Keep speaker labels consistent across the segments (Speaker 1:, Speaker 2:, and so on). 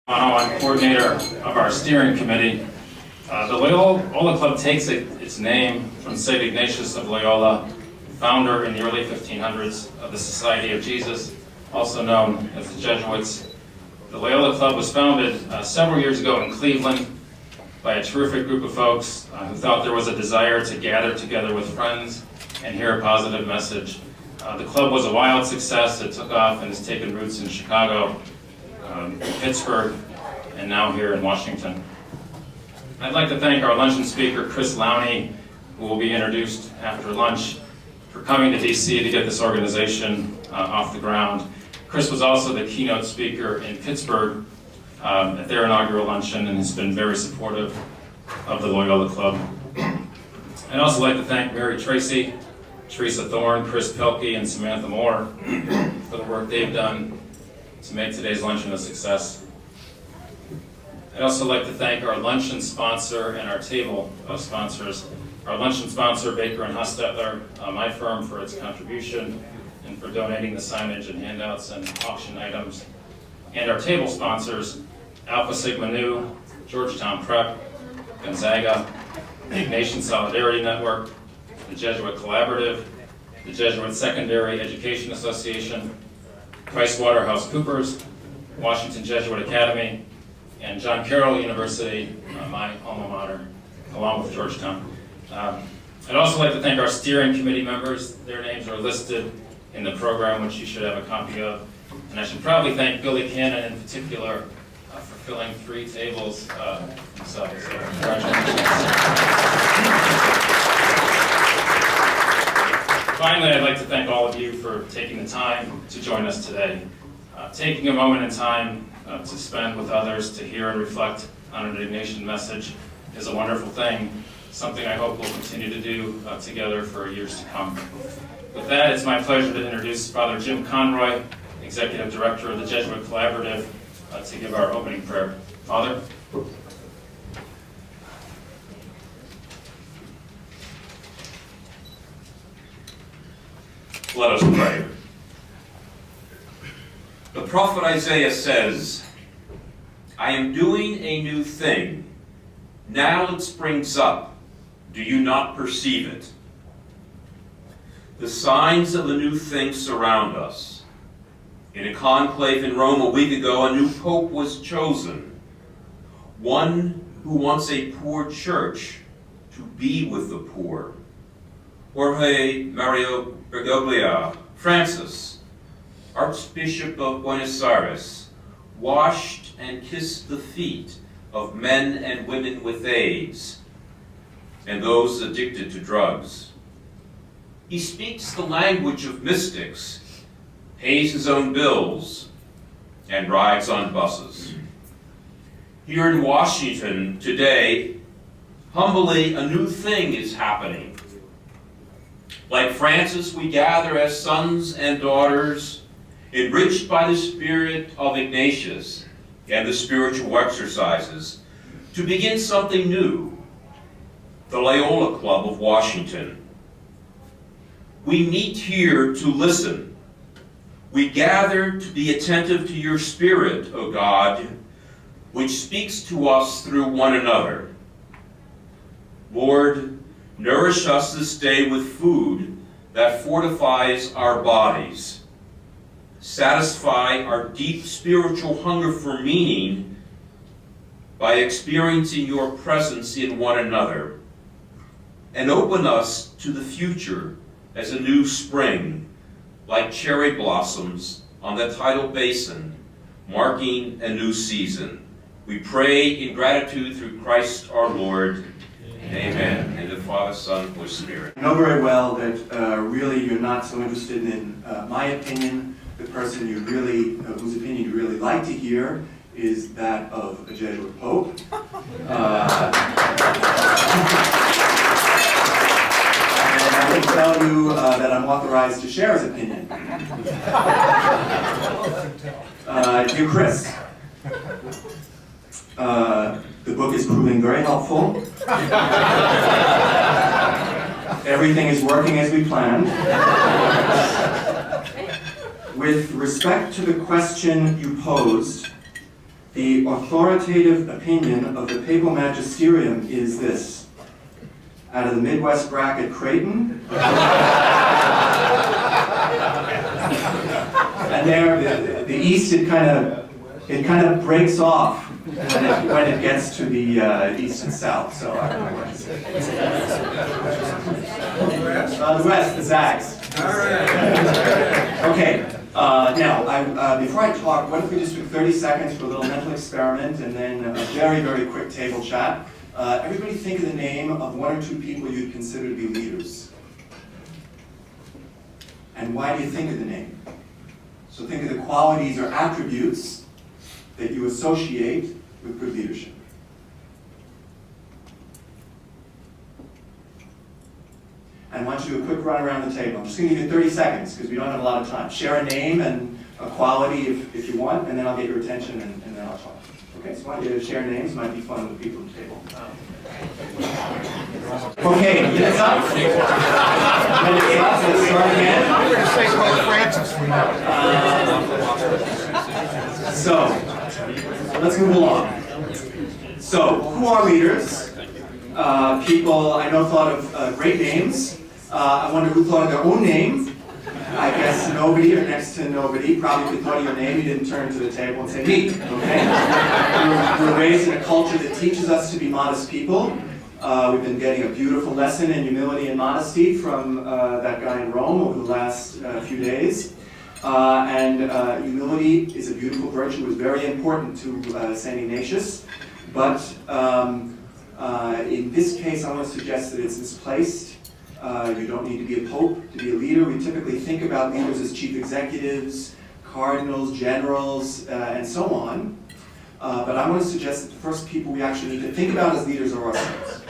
Speaker 1: I'm coordinator of our steering committee. The Loyola Club takes its name from St. Ignatius of Loyola, founder in the early 1500s of the Society of Jesus, also known as the Jesuits. The Loyola Club was founded several years ago in Cleveland by a terrific group of folks who thought there was a desire to gather together with friends and hear a positive message. The club was a wild success. It took off and has taken roots in Chicago, Pittsburgh, and now here in Washington. I'd like to thank our luncheon speaker, Chris Lowney, who will be introduced after lunch, for coming to DC to get this organization off the ground. Chris was also the keynote speaker in Pittsburgh at their inaugural luncheon and has been very supportive of the Loyola Club. I'd also like to thank Mary Tracy, Teresa Thorne, Chris Pelkey, and Samantha Moore for the work they've done to make today's luncheon a success. I'd also like to thank our luncheon sponsor and our table of sponsors. Our luncheon sponsor, Baker & Hostetler, my firm, for its contribution and for donating the signage and handouts and auction items. And our table sponsors, Alpha Sigma Nu, Georgetown Prep, Gonzaga, the Ignatian Solidarity Network, the Jesuit Collaborative, the Jesuit Secondary Education Association, PricewaterhouseCoopers, Washington Jesuit Academy, and John Carroll University, my alma mater, along with Georgetown. I'd also like to thank our steering committee members. Their names are listed in the program, which you should have a copy of. And I should probably thank Billy Cannon in particular for filling 3 tables himself. So congratulations. Finally, I'd like to thank all of you for taking the time to join us today. Taking a moment in time to spend with others, to hear and reflect on an Ignatian message is a wonderful thing, something I hope we'll continue to do together for years to come. With that, it's my pleasure to introduce Father Jim Conroy, Executive Director of the Jesuit Collaborative, to give our opening prayer. Father?
Speaker 2: Let us pray. The prophet Isaiah says, I am doing a new thing. Now it springs up. Do you not perceive it? The signs of the new thing surround us. In a conclave in Rome a week ago, a new pope was chosen. One who wants a poor church to be with the poor. Jorge Mario Bergoglio, Francis, Archbishop of Buenos Aires, washed and kissed the feet of men and women with AIDS and those addicted to drugs. He speaks the language of mystics, pays his own bills, and rides on buses. Here in Washington today, humbly, a new thing is happening. Like Francis, we gather as sons and daughters, enriched by the spirit of Ignatius and the spiritual exercises, to begin something new, the Loyola Club of Washington. We meet here to listen. We gather to be attentive to your Spirit, O God, which speaks to us through one another. Lord, nourish us this day with food that fortifies our bodies. Satisfy our deep spiritual hunger for meaning by experiencing your presence in one another. And open us to the future as a new spring, like cherry blossoms on the tidal basin, marking a new season. We pray in gratitude through Christ our Lord. Amen. And the Father, Son, Holy Spirit.
Speaker 3: I know very well that really you're not so interested in my opinion. The person you really, whose opinion you really like to hear is that of a Jesuit Pope. And I can tell you that I'm authorized to share his opinion. Dear Chris, the book is proving very helpful. Everything is working as we planned. With respect to the question you posed, The authoritative opinion of the papal magisterium is this. Out of the Midwest bracket, Creighton. And there, the East, it kind of breaks off when it gets to the East and South. So I don't know what to say. The West, the Zags. Okay. Now, before I talk, what if we just took 30 seconds for a little mental experiment and then a very, very quick table chat. Everybody think of the name of one or two people you'd consider to be leaders. And why do you think of the name? So think of the qualities or attributes that you associate with good leadership. And I want you to do a quick run around the table. I'm just going to give you 30 seconds because we don't have a lot of time. Share a name and a quality if you want, and then I'll get your attention and then I'll talk. Okay, so I want you to share names. It might be fun with the people at the table. Okay, minutes up. Minutes up. Let's start again.
Speaker 4: I'm going to say Pope Francis for now.
Speaker 3: So, let's move along. So, who are leaders? People I know thought of great names. I wonder who thought of their own name. I guess nobody or next to nobody. Probably if you thought of your name, you didn't turn to the table and say, me, okay? We're raised in a culture that teaches us to be modest people. We've been getting a beautiful lesson in humility and modesty from that guy in Rome over the last few days. Humility is a beautiful virtue. It was very important to St. Ignatius. But in this case, I want to suggest that it's misplaced. You don't need to be a pope to be a leader. We typically think about leaders as chief executives, cardinals, generals, and so on. But I want to suggest that the first people we actually need to think about as leaders are ourselves.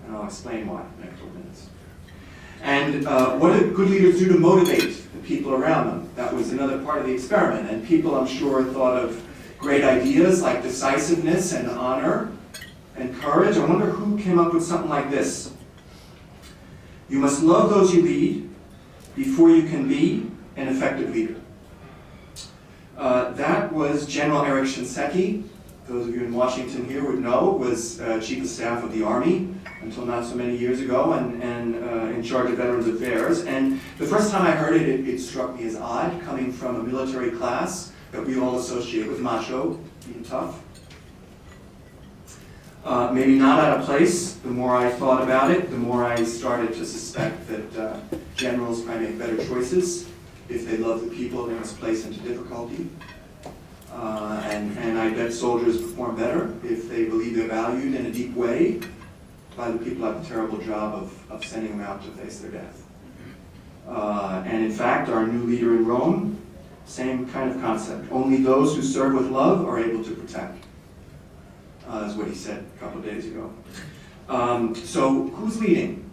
Speaker 3: And I'll explain why in a couple of minutes. And what do good leaders do to motivate the people around them? That was another part of the experiment. And people, I'm sure, thought of great ideas like decisiveness and honor and courage. I wonder who came up with something like this. You must love those you lead before you can be an effective leader. That was General Eric Shinseki. Those of you in Washington here would know, was Chief of Staff of the Army until not so many years ago and in charge of Veterans Affairs. And the first time I heard it, it struck me as odd, coming from a military class that we all associate with macho, being tough. Maybe not out of place. The more I thought about it, the more I started to suspect that generals probably make better choices if they love the people they must place into difficulty. And I bet soldiers perform better if they believe they're valued in a deep way by the people who have the terrible job of sending them out to face their death. And in fact, our new leader in Rome, same kind of concept. Only those who serve with love are able to protect. Is what he said a couple of days ago. So who's leading?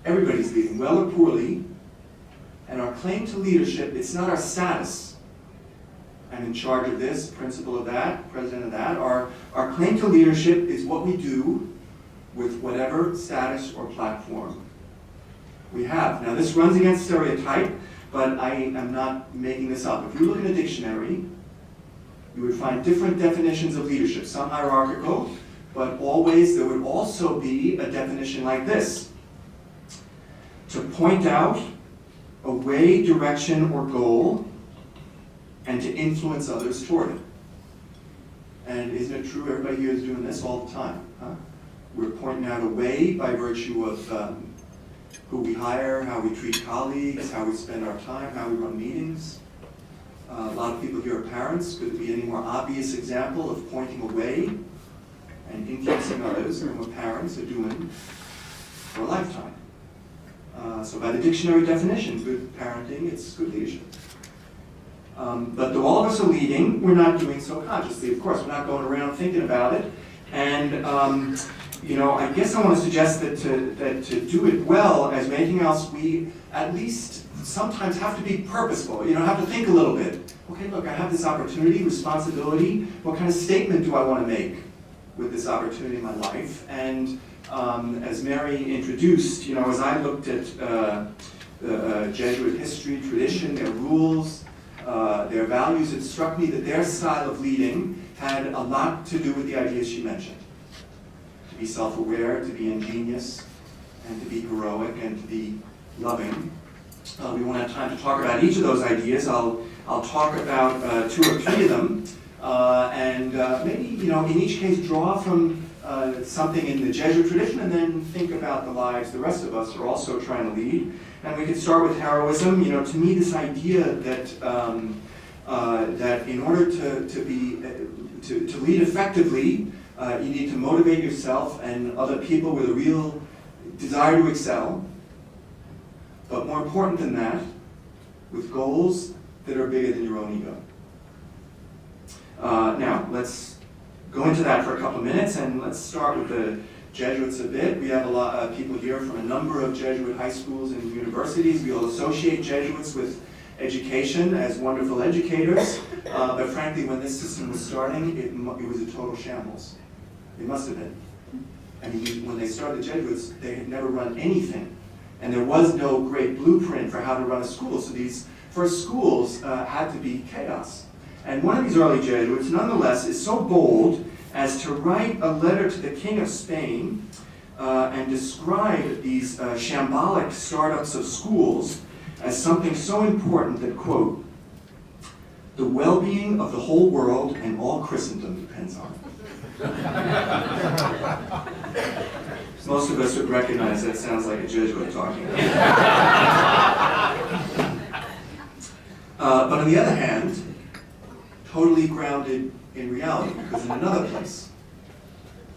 Speaker 3: Everybody's leading, well or poorly. And our claim to leadership, it's not our status. I'm in charge of this, principal of that, president of that. Our claim to leadership is what we do with whatever status or platform we have. Now this runs against stereotype, but I am not making this up. If you look in a dictionary, you would find different definitions of leadership, some hierarchical, but always there would also be a definition like this. To point out a way, direction, or goal, and to influence others toward it. And isn't it true everybody here is doing this all the time? Huh? We're pointing out a way by virtue of who we hire, how we treat colleagues, how we spend our time, how we run meetings. A lot of people here are parents. Could it be any more obvious example of pointing a way and influencing others than what parents are doing for a lifetime? So by the dictionary definition, good parenting, it's good leadership. But though all of us are leading, we're not doing so consciously. Of course, we're not going around thinking about it. And I guess I want to suggest that to do it well as anything else, we at least sometimes have to be purposeful. Have to think a little bit. Okay, look, I have this opportunity, responsibility. What kind of statement do I want to make with this opportunity in my life? And as Mary introduced, as I looked at Jesuit history, tradition, their rules, their values, it struck me that their style of leading had a lot to do with the ideas she mentioned. To be self-aware, to be ingenious, and to be heroic, and to be loving. We won't have time to talk about each of those ideas. I'll talk about 2 or 3 of them, and maybe, in each case draw from something in the Jesuit tradition, and then think about the lives the rest of us are also trying to lead. And we could start with heroism. To me, this idea that that in order to lead effectively, you need to motivate yourself and other people with a real desire to excel. But more important than that, with goals that are bigger than your own ego. Now, let's go into that for a couple of minutes, and let's start with the Jesuits a bit. We have a lot of people here from a number of Jesuit high schools and universities. We all associate Jesuits with education as wonderful educators, but frankly, when this system was starting, it was a total shambles. It must have been. I mean, when they started the Jesuits, they had never run anything. And there was no great blueprint for how to run a school, so these first schools had to be chaos. And one of these early Jesuits, nonetheless, is so bold as to write a letter to the King of Spain and describe these shambolic startups of schools as something so important that, quote, the well-being of the whole world and all Christendom depends on it. Most of us would recognize that sounds like a Jesuit talking. But on the other hand, totally grounded in reality, because in another place,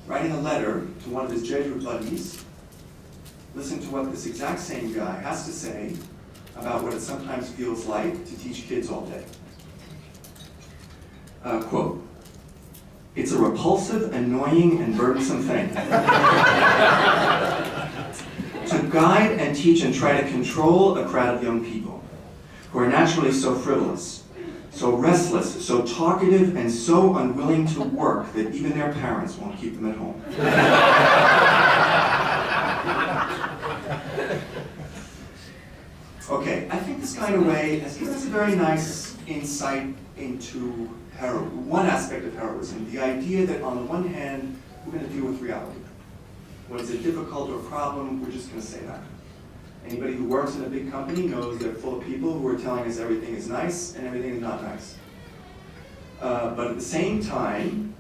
Speaker 3: writing a letter to one of his Jesuit buddies, listen to what this exact same guy has to say about what it sometimes feels like to teach kids all day. Quote, it's a repulsive, annoying, and burdensome thing to guide and teach and try to control a crowd of young people who are naturally so frivolous, so restless, so talkative, and so unwilling to work that even their parents won't keep them at home. Okay, I think this kind of way has given us a very nice insight into one aspect of heroism, the idea that on the one hand, we're going to deal with reality. When it's a difficult or a problem, we're just going to say that. Anybody who works in a big company knows they're full of people who are telling us everything is nice and everything is not nice. But at the same time,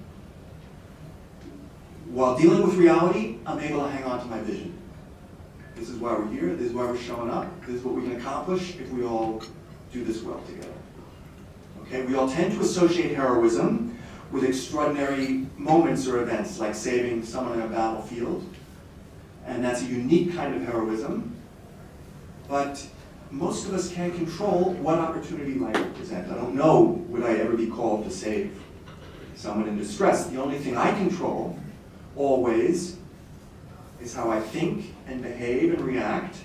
Speaker 3: while dealing with reality, I'm able to hang on to my vision. This is why we're here, this is why we're showing up, this is what we can accomplish if we all do this well together. Okay, we all tend to associate heroism with extraordinary moments or events, like saving someone in a battlefield, and that's a unique kind of heroism. But most of us can't control what opportunity life will present. I don't know would I ever be called to save someone in distress. The only thing I control, always, is how I think and behave and react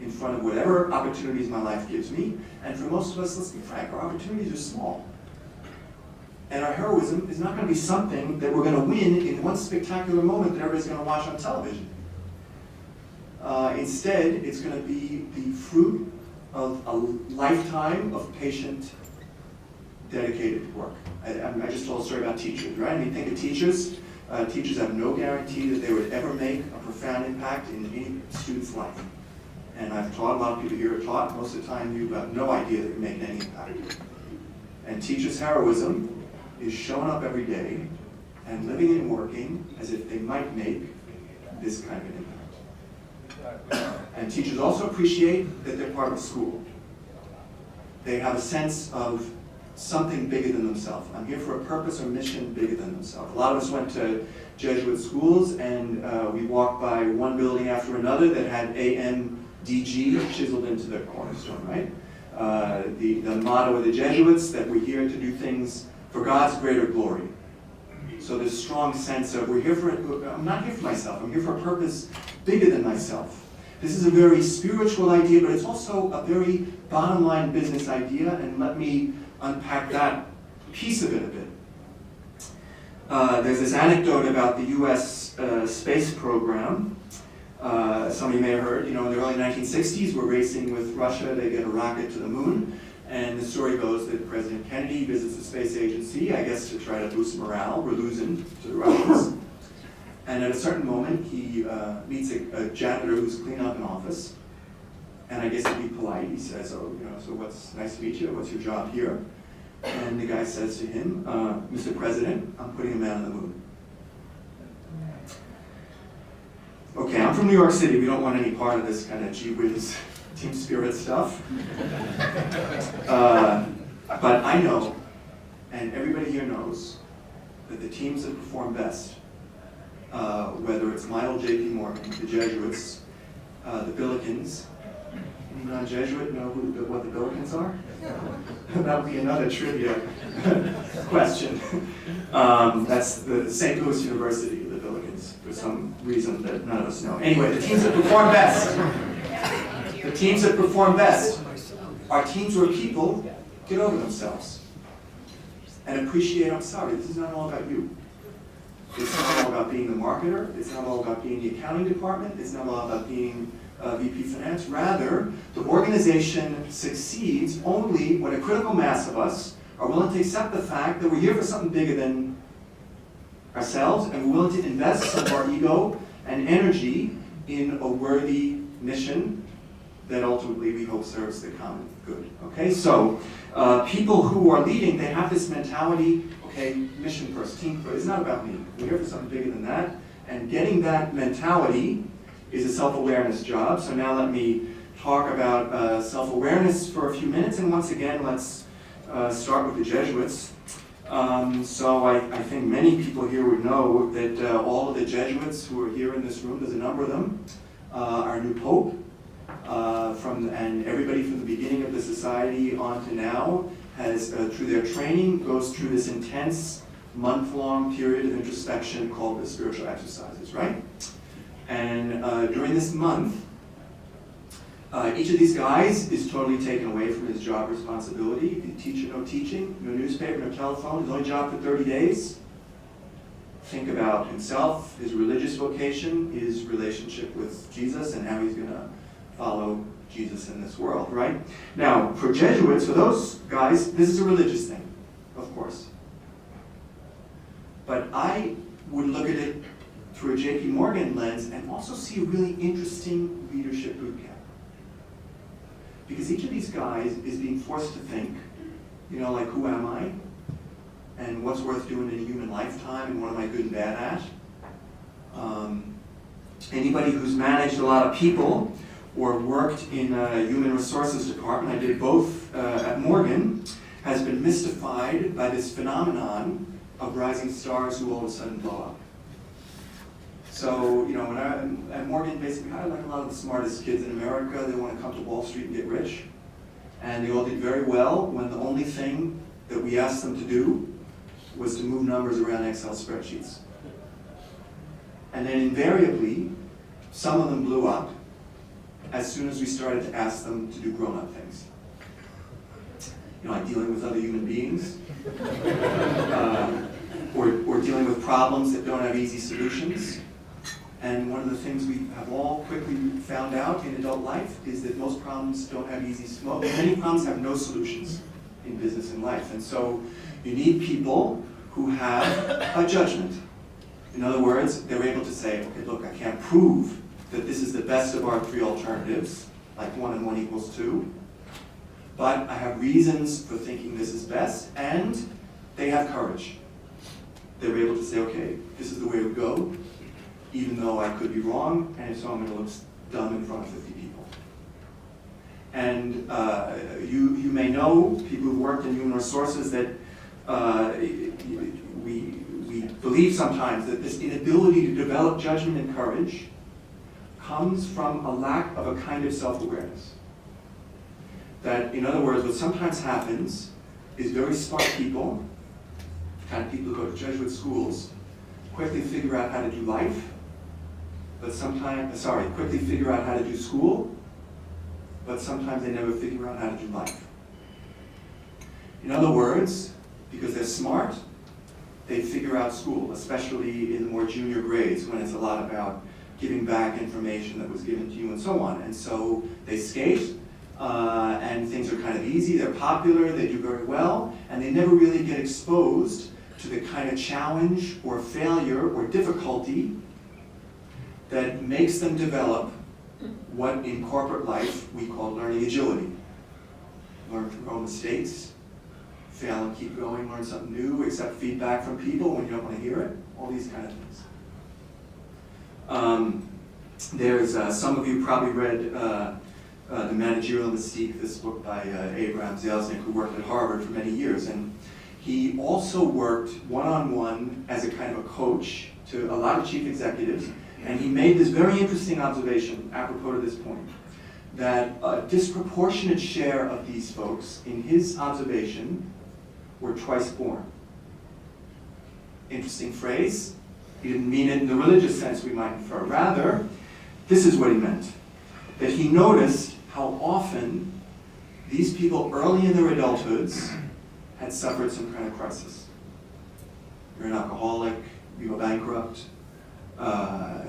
Speaker 3: in front of whatever opportunities my life gives me. And for most of us, let's be frank, our opportunities are small. And our heroism is not going to be something that we're going to win in one spectacular moment that everybody's going to watch on television. Instead, it's going to be the fruit of a lifetime of patient, dedicated work. I just told a story about teachers, right? I mean, think of teachers. Teachers have no guarantee that they would ever make a profound impact in any student's life. And I've taught, a lot of people here are taught, most of the time you have no idea that you're making any impact. And teachers' heroism is showing up every day and living and working as if they might make this kind of an impact. And teachers also appreciate that they're part of a school. They have a sense of something bigger than themselves. I'm here for a purpose or mission bigger than themselves. A lot of us went to Jesuit schools, and we walked by one building after another that had AMDG chiseled into the cornerstone, right? The motto of the Jesuits, that we're here to do things for God's greater glory. So there's a strong sense of, I'm not here for myself, I'm here for a purpose bigger than myself. This is a very spiritual idea, but it's also a very bottom line business idea, and let me unpack that piece of it a bit. There's this anecdote about the US space program. Some of you may have heard, in the early 1960s, we're racing with Russia to get a rocket to the moon. And the story goes that President Kennedy visits the space agency, I guess to try to boost morale, or losing to the Russians. And at a certain moment, he meets a janitor who's cleaning up an office. And I guess to be polite, he says, "Oh, so what's nice to meet you? What's your job here?" And the guy says to him, "Mr. President, I'm putting a man on the moon." Okay, I'm from New York City. We don't want any part of this kind of gee whiz team spirit stuff. But I know, and everybody here knows, that the teams that perform best, whether it's my old J.P. Morgan, the Jesuits, the Billikens. Any non-Jesuit know what the Billikens are? That would be another trivia question. That's the St. Louis University, the Billikens, for some reason that none of us know. Anyway, the teams that perform best. The teams that perform best are teams where people get over themselves and appreciate, I'm sorry, this is not all about you. It's not all about being the marketer. It's not all about being the accounting department. It's not all about being VP Finance. Rather, the organization succeeds only when a critical mass of us are willing to accept the fact that we're here for something bigger than ourselves, and we're willing to invest some of our ego and energy in a worthy mission that ultimately we hope serves the common good. Okay, so people who are leading, they have this mentality, okay, mission first, team first. It's not about me. We're here for something bigger than that. And getting that mentality is a self-awareness job. So now let me talk about self-awareness for a few minutes. And once again, let's start with the Jesuits. So I think many people here would know that all of the Jesuits who are here in this room, there's a number of them, our new Pope, and everybody from the beginning of the society on to now has, through their training, goes through this intense month-long period of introspection called the spiritual exercises, right? And during this month, each of these guys is totally taken away from his job responsibility. The teacher, no teaching, no newspaper, no telephone, his only job for 30 days. Think about himself, his religious vocation, his relationship with Jesus, and how he's going to follow Jesus in this world, right? Now, for Jesuits, for those guys, this is a religious thing, of course. But I would look at it through a J.P. Morgan lens and also see a really interesting leadership boot camp. Because each of these guys is being forced to think, like, who am I? And what's worth doing in a human lifetime, and what am I good and bad at? Anybody who's managed a lot of people or worked in a human resources department, I did both at Morgan, has been mystified by this phenomenon of rising stars who all of a sudden blow up. So, when at Morgan, basically, I like a lot of the smartest kids in America. They want to come to Wall Street and get rich. And they all did very well when the only thing that we asked them to do was to move numbers around Excel spreadsheets. And then invariably, some of them blew up as soon as we started to ask them to do grown-up things. Like dealing with other human beings, or dealing with problems that don't have easy solutions. And one of the things we have all quickly found out in adult life is that most problems don't have many problems have no solutions in business and life. And so you need people who have a judgment. In other words, they're able to say, okay, look, I can't prove that this is the best of our three alternatives, like 1 and 1 equals 2, but I have reasons for thinking this is best, and they have courage. They're able to say, okay, this is the way it would go, even though I could be wrong, and so I'm going to look dumb in front of 50 people. And you may know, people who worked in human resources, that we believe sometimes that this inability to develop judgment and courage comes from a lack of a kind of self-awareness. That, in other words, what sometimes happens is very smart people, the kind of people who go to Jesuit schools, quickly figure out how to do life, but quickly figure out how to do school, but sometimes they never figure out how to do life. In other words, because they're smart, they figure out school, especially in the more junior grades when it's a lot about giving back information that was given to you and so on. And so they skate, and things are kind of easy, they're popular, they do very well, and they never really get exposed to the kind of challenge or failure or difficulty that makes them develop what in corporate life we call learning agility. Learn from your own mistakes, fail and keep going, learn something new, accept feedback from people when you don't want to hear it, all these kind of things. There's, some of you probably read The Managerial Mystique, this book by Abraham Zelznick, who worked at Harvard for many years. And he also worked one-on-one as a kind of a coach to a lot of chief executives. And he made this very interesting observation, apropos to this point, that a disproportionate share of these folks, in his observation, were twice born. Interesting phrase. He didn't mean it in the religious sense we might infer. Rather, this is what he meant. That he noticed how often these people early in their adulthoods had suffered some kind of crisis. You're an alcoholic, you go bankrupt,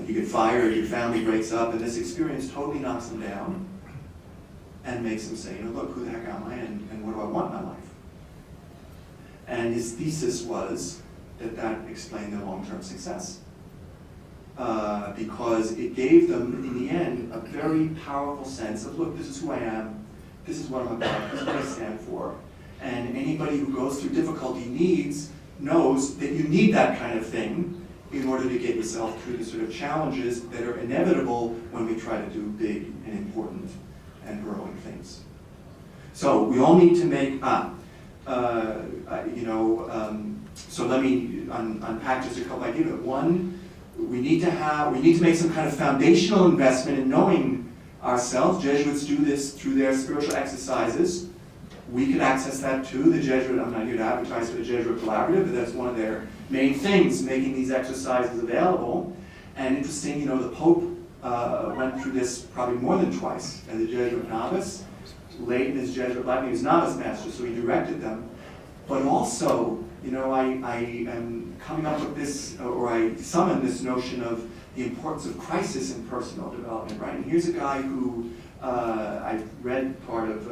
Speaker 3: you get fired, your family breaks up, and this experience totally knocks them down and makes them say, look, who the heck am I and what do I want in my life? And his thesis was that explained their long-term success. Because it gave them, in the end, a very powerful sense of, look, this is who I am, this is what I'm about, this is what I stand for. And anybody who goes through difficulty knows that you need that kind of thing in order to get yourself through the sort of challenges that are inevitable when we try to do big and important and heroic things. So we all need to make, so let me unpack just a couple ideas. One, we need to make some kind of foundational investment in knowing ourselves. Jesuits do this through their spiritual exercises. We could access that too. The Jesuit, I'm not here to advertise for the Jesuit Collaborative, but that's one of their main things, making these exercises available. And interesting, the Pope went through this probably more than twice as a Jesuit novice. Late in his Jesuit life, he was novice master, so he directed them. But also, I am coming up with this, or I summon this notion of the importance of crisis in personal development, right? And here's a guy who, I read part of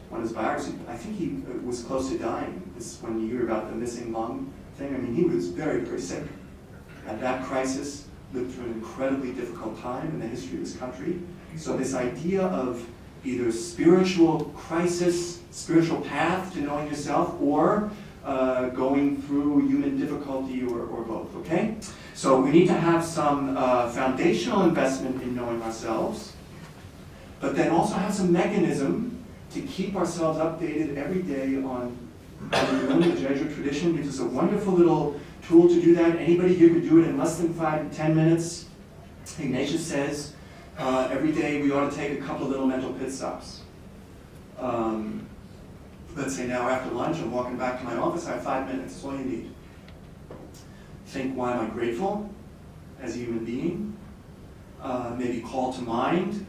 Speaker 3: one of his biographies. I think he was close to dying. When you hear about the missing lung thing, I mean, he was very, very sick. At that crisis, lived through an incredibly difficult time in the history of this country. So this idea of either spiritual crisis, spiritual path to knowing yourself, or going through human difficulty, or both, okay? So we need to have some foundational investment in knowing ourselves, but then also have some mechanism to keep ourselves updated every day on how we're doing. The Jesuit tradition gives us a wonderful little tool to do that. Anybody here could do it in less than 5 to 10 minutes. Ignatius says every day we ought to take a couple of little mental pit stops. Let's say now after lunch, I'm walking back to my office, I have 5 minutes, that's all you need. Think, why am I grateful as a human being? Maybe call to mind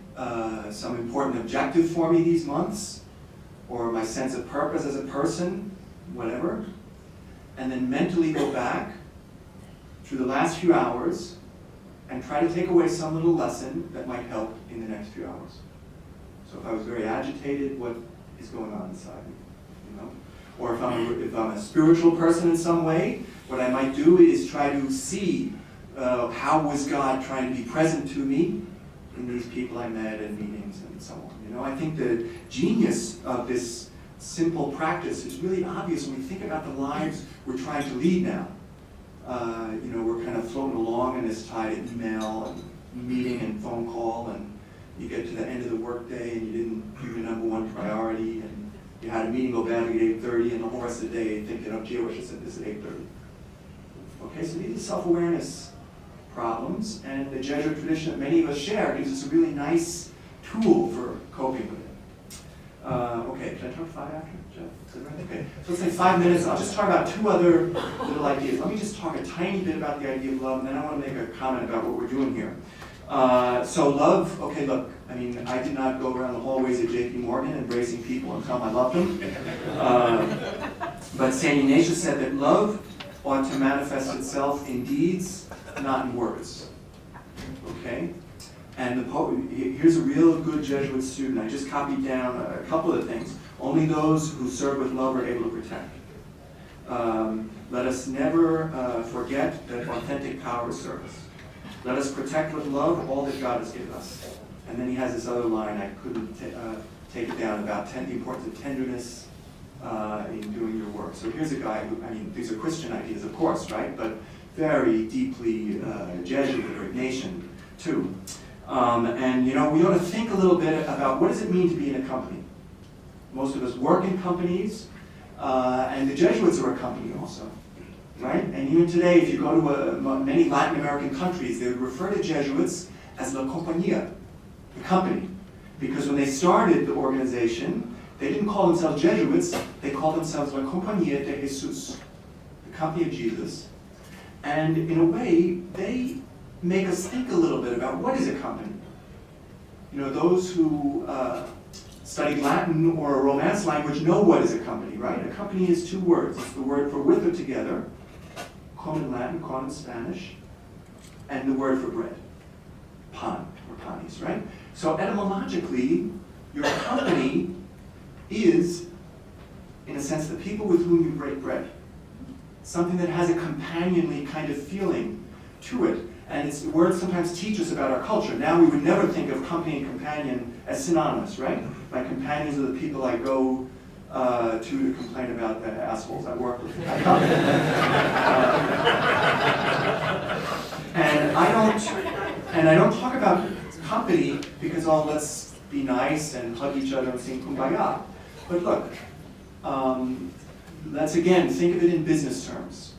Speaker 3: some important objective for me these months, or my sense of purpose as a person, whatever. And then mentally go back through the last few hours and try to take away some little lesson that might help in the next few hours. So if I was very agitated, what is going on inside me? Or if I'm a spiritual person in some way, what I might do is try to see how was God trying to be present to me in these people I met and meetings and so on. I think the genius of this simple practice is really obvious when we think about the lives we're trying to lead now. We're kind of floating along in this tide of email and meeting and phone call, and you get to the end of the workday and you didn't do your number one priority, and you had a meeting go badly at 8:30, and the whole rest of the day thinking, gee, I wish I said this at 8:30. Okay, so these are self-awareness problems, and the Jesuit tradition that many of us share gives us a really nice tool for coping with it. Okay, can I talk 5 after, Jeff? Is that right? Okay, so let's say 5 minutes. I'll just talk about 2 other little ideas. Let me just talk a tiny bit about the idea of love, and then I want to make a comment about what we're doing here. So love, okay, look, I mean, I did not go around the hallways at JP Morgan embracing people and tell them I loved them. But St. Ignatius said that love ought to manifest itself in deeds, not in words. Okay? And here's a real good Jesuit student. I just copied down a couple of things. Only those who serve with love are able to protect. Let us never forget that authentic power is service. Let us protect with love all that God has given us. And then he has this other line, I couldn't take it down, about the importance of tenderness in doing your work. So here's a guy who, I mean, these are Christian ideas, of course, right? But very deeply Jesuit or Ignatian, too. And, you know, we ought to think a little bit about what does it mean to be in a company. Most of us work in companies, and the Jesuits are a company also, right? And even today, if you go to many Latin American countries, they would refer to Jesuits as la compañía, the company. Because when they started the organization, they didn't call themselves Jesuits, they called themselves la compañía de Jesús, the company of Jesus. And in a way, they make us think a little bit about what is a company. You know, those who study Latin or a Romance language know what is a company, right? A company is two words. It's the word for with or together, con in Latin, con in Spanish, and the word for bread, pan or panis, right? So etymologically, your company is, in a sense, the people with whom you break bread. Something that has a companionly kind of feeling to it. And it's words sometimes teach us about our culture. Now we would never think of company and companion as synonymous, right? My companions are the people I go to complain about the assholes I work with. And I don't talk about company because, oh, let's be nice and hug each other and sing kumbaya. But look, let's again think of it in business terms.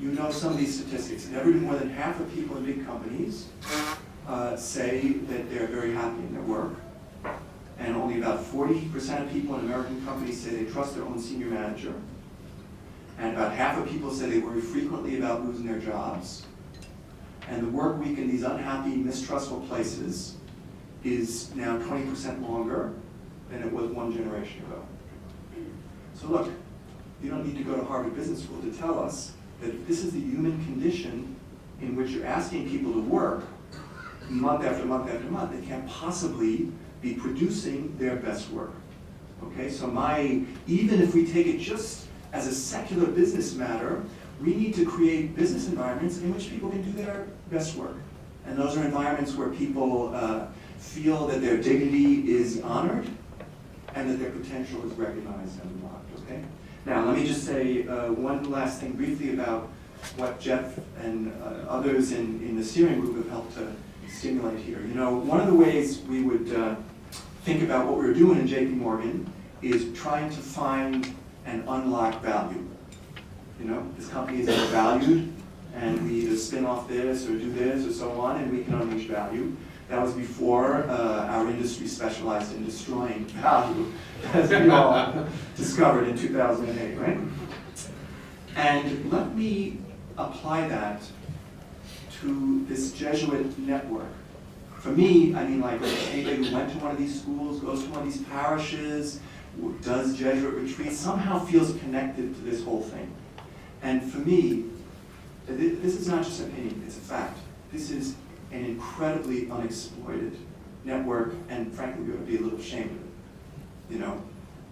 Speaker 3: You know some of these statistics. Never more than half of people in big companies say that they're very happy in their work. And only about 40% of people in American companies say they trust their own senior manager. And about half of people say they worry frequently about losing their jobs. And the work week in these unhappy, mistrustful places is now 20% longer than it was one generation ago. So look, you don't need to go to Harvard Business School to tell us that this is the human condition in which you're asking people to work month after month after month. They can't possibly be producing their best work. Okay, so even if we take it just as a secular business matter, we need to create business environments in which people can do their best work. And those are environments where people feel that their dignity is honored and that their potential is recognized and unlocked, okay? Now, let me just say one last thing briefly about what Jeff and others in the steering group have helped to stimulate here. You know, one of the ways we would think about what we were doing in JP Morgan is trying to find and unlock value. You know, this company is undervalued, and we either spin off this or do this or so on, and we can unleash value. That was before our industry specialized in destroying value, as we all discovered in 2008, right? And let me apply that to this Jesuit network. For me, I mean, like anybody who went to one of these schools, goes to one of these parishes, does Jesuit retreats, somehow feels connected to this whole thing. And for me, this is not just an opinion, it's a fact. This is an incredibly unexploited network, and frankly, we ought to be a little ashamed of it, you know,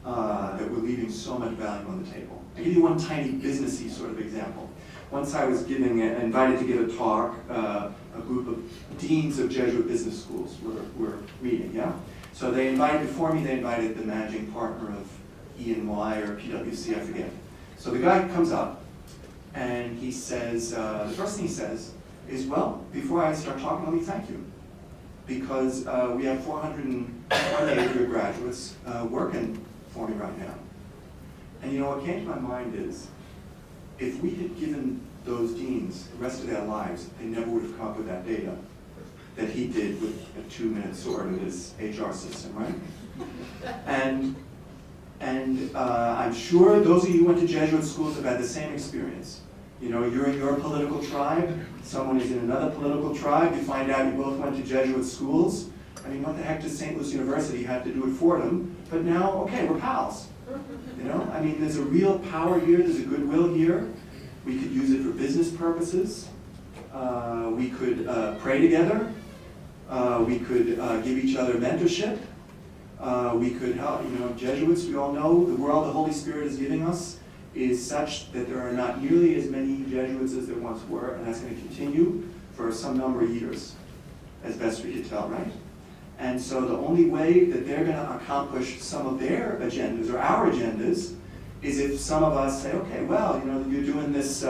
Speaker 3: that we're leaving so much value on the table. I'll give you one tiny businessy sort of example. Once I was invited to give a talk, a group of deans of Jesuit business schools were meeting, yeah? So before me, they invited the managing partner of E&Y or PwC, I forget. So the guy comes up, and he says, the first thing he says is, well, before I start talking, let me thank you. Because we have 428 of your graduates working for me right now. And you know, what came to my mind is, if we had given those deans the rest of their lives, they never would have come up with that data that he did with a 2-minute sort of his HR system, right? And I'm sure those of you who went to Jesuit schools have had the same experience. You know, you're in your political tribe, someone is in another political tribe, you find out you both went to Jesuit schools. I mean, what the heck does St. Louis University have to do it for them? But now, okay, we're pals. You know, I mean, there's a real power here, there's a goodwill here. We could use it for business purposes. We could pray together. We could give each other mentorship. We could help, Jesuits, we all know the world the Holy Spirit is giving us is such that there are not nearly as many Jesuits as there once were, and that's going to continue for some number of years, as best we can tell, right? And so the only way that they're going to accomplish some of their agendas, or our agendas, is if some of us say, okay, well, you're doing this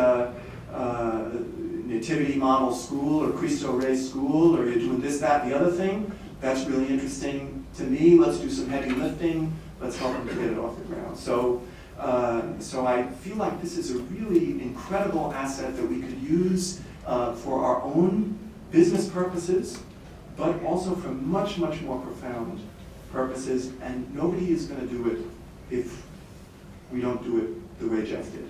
Speaker 3: nativity model school, or Cristo Rey school, or you're doing this, that, the other thing. That's really interesting to me. Let's do some heavy lifting. Let's help them to get it off the ground. So I feel like this is a really incredible asset that we could use for our own business purposes, but also for much, much more profound purposes. And nobody is going to do it if we don't do it the way Jeff did.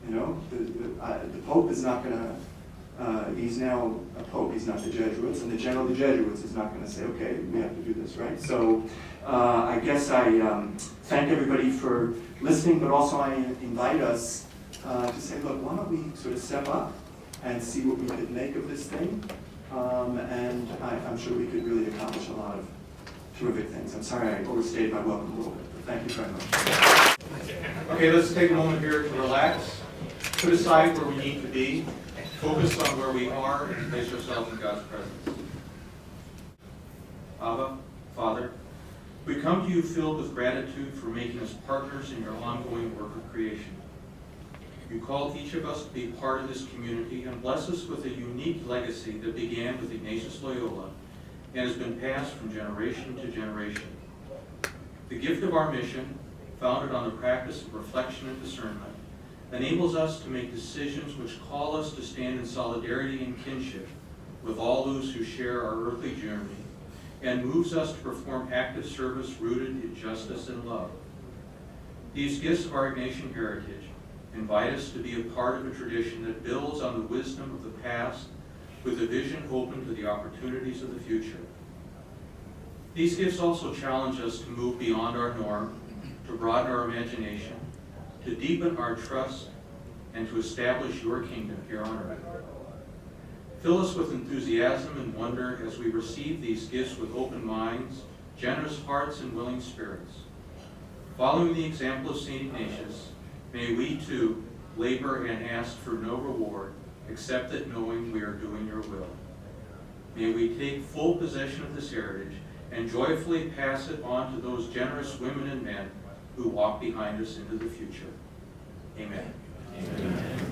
Speaker 3: The Pope is not going to, he's now a Pope, he's not the Jesuits, and the General of the Jesuits is not going to say, okay, we have to do this, right? So I guess I thank everybody for listening, but also I invite us to say, look, why don't we sort of step up and see what we could make of this thing? And I'm sure we could really accomplish a lot of terrific things. I'm sorry I overstayed my welcome a little bit, but thank you very much.
Speaker 5: Okay, let's take a moment here to relax, put aside where we need to be, focus on where we are, and place ourselves in God's presence. Abba, Father, we come to you filled with gratitude for making us partners in your ongoing work of creation. You call each of us to be part of this community and bless us with a unique legacy that began with Ignatius Loyola and has been passed from generation to generation. The gift of our mission, founded on the practice of reflection and discernment, enables us to make decisions which call us to stand in solidarity and kinship with all those who share our earthly journey, and moves us to perform active service rooted in justice and love. These gifts of our Ignatian heritage invite us to be a part of a tradition that builds on the wisdom of the past with a vision open to the opportunities of the future. These gifts also challenge us to move beyond our norm, to broaden our imagination, to deepen our trust, and to establish your kingdom here on earth. Fill us with enthusiasm and wonder as we receive these gifts with open minds, generous hearts, and willing spirits. Following the example of St. Ignatius, may we too labor and ask for no reward, except that knowing we are doing your will. May we take full possession of this heritage and joyfully pass it on to those generous women and men who walk behind us into the future. Amen. Amen.